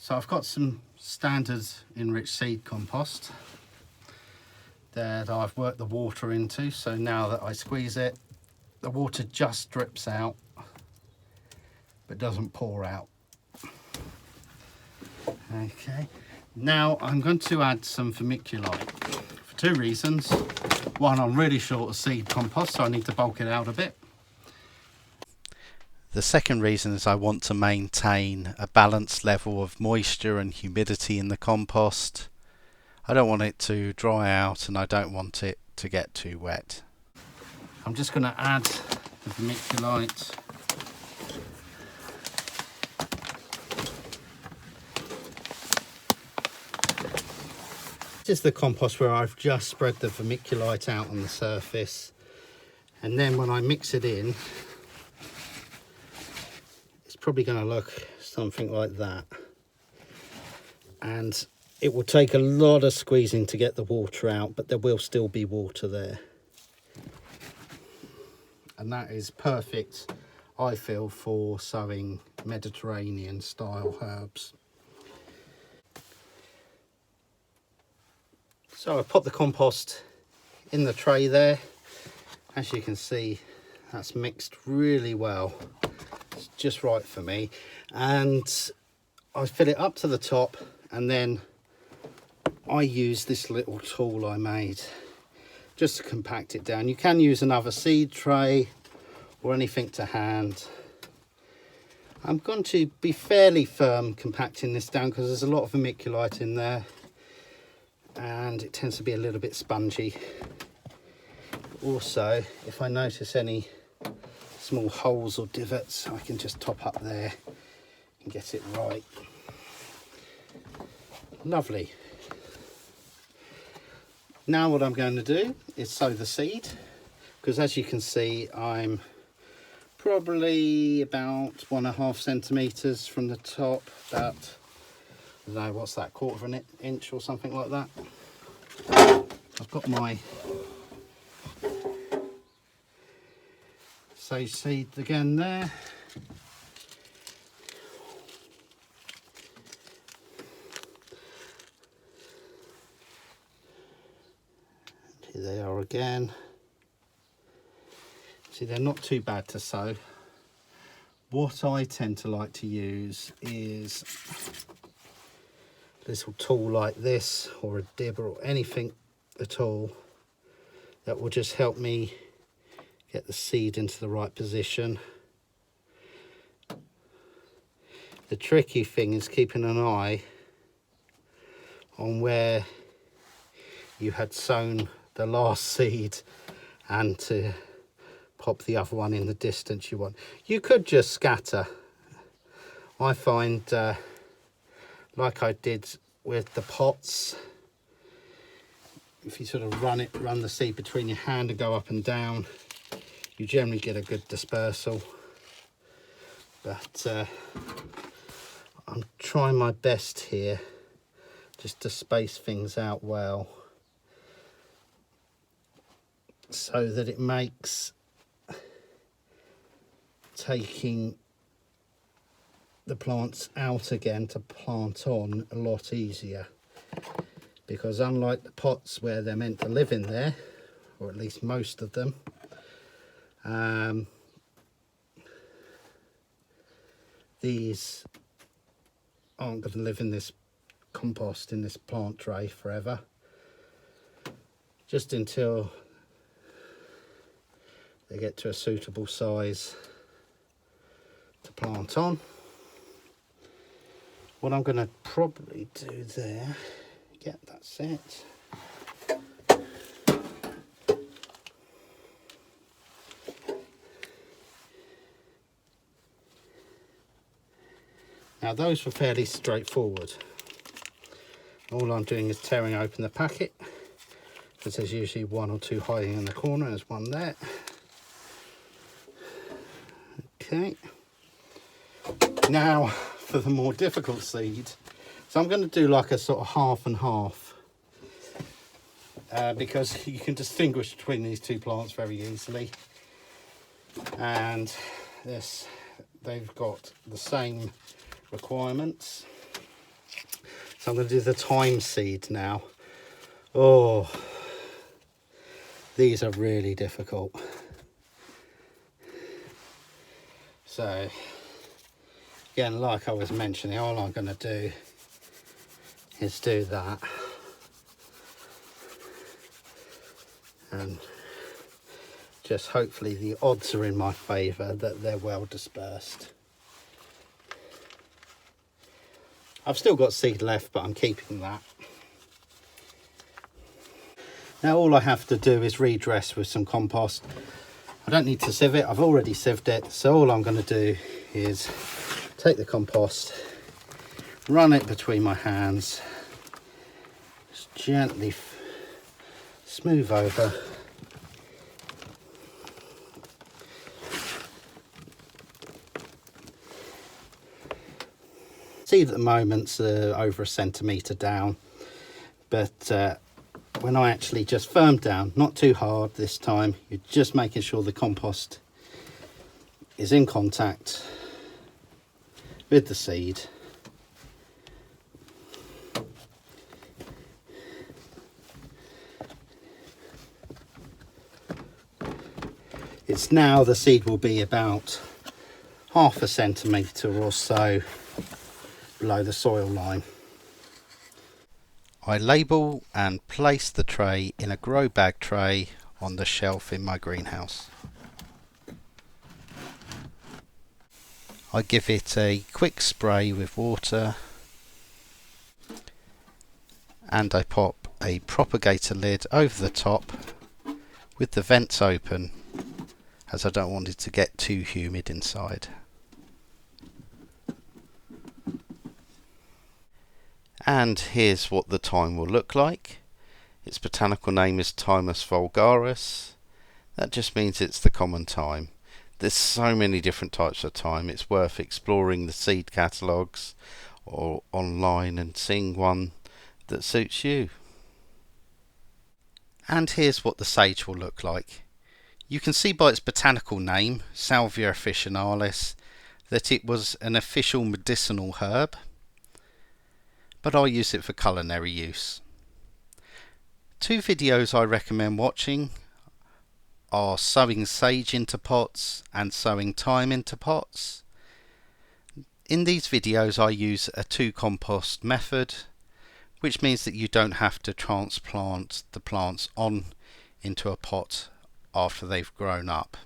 So I've got some standard enriched seed compost that I've worked the water into, so now that I squeeze it, the water just drips out but doesn't pour out. Okay, now I'm going to add some vermiculite for two reasons. One, I'm really short of seed compost, so I need to bulk it out a bit. The second reason is I want to maintain a balanced level of moisture and humidity in the compost. I don't want it to dry out and I don't want it to get too wet. I'm just going to add the vermiculite. This is the compost where I've just spread the vermiculite out on the surface, and then when I mix it in, it's probably going to look something like that, and it will take a lot of squeezing to get the water out, but there will still be water there, and that is perfect, I feel, for sowing Mediterranean style herbs. So I put the compost in the tray there. As you can see, that's mixed really well. It's just right for me. And I fill it up to the top, and then I use this little tool I made just to compact it down. You can use another seed tray or anything to hand. I'm going to be fairly firm compacting this down because there's a lot of vermiculite in there, and it tends to be a little bit spongy. Also, if I notice any small holes or divots, I can just top up there and get it right. Lovely. Now what I'm going to do is sow the seed, because as you can see, I'm probably about 1.5 centimetres from the top, about, I don't know, what's that, quarter of an inch or something like that. I've got my sage seed again there. Here they are again. See, they're not too bad to sow. What I tend to like to use is a little tool like this, or a dibber, or anything at all that will just help me get the seed into the right position. The tricky thing is keeping an eye on where you had sown the last seed and to pop the other one in the distance you want. You could just scatter. I find like I did with the pots, if you sort of run the seed between your hand and go up and down, you generally get a good dispersal. But I'm trying my best here just to space things out well, so that it makes taking the plants out again to plant on a lot easier, because unlike the pots where they're meant to live in there, or at least most of them, these aren't going to live in this compost, in this plant tray forever, just until they get to a suitable size to plant on. What I'm going to probably do there, get that set. Now those were fairly straightforward. All I'm doing is tearing open the packet, because there's usually one or two hiding in the corner. There's one there. Okay. Now for the more difficult seed. So I'm going to do like a sort of half and half, because you can distinguish between these two plants very easily. And this, they've got the same requirements. So I'm going to do the thyme seed now. Oh, these are really difficult. So again, like I was mentioning, all I'm going to do is do that, and just hopefully the odds are in my favour that they're well dispersed. I've still got seed left, but I'm keeping that. Now all I have to do is redress with some compost. I don't need to sieve it, I've already sieved it, so all I'm going to do is take the compost, run it between my hands, just gently smooth over. Seed at the moment's over 1 centimetre down, but when I actually just firmed down, not too hard this time, you're just making sure the compost is in contact with the seed. It's now, the seed will be about 1/2 centimetre or so below the soil line. I label and place the tray in a grow bag tray on the shelf in my greenhouse. I give it a quick spray with water, and I pop a propagator lid over the top with the vents open, as I don't want it to get too humid inside. And here's what the thyme will look like. Its botanical name is Thymus vulgaris. That just means it's the common thyme. There's so many different types of thyme, it's worth exploring the seed catalogues or online and seeing one that suits you. And here's what the sage will look like. You can see by its botanical name, Salvia officinalis, that it was an official medicinal herb, but I use it for culinary use. 2 videos I recommend watching are sowing sage into pots and sowing thyme into pots. In these videos I use a 2 compost method, which means that you don't have to transplant the plants on into a pot after they've grown up.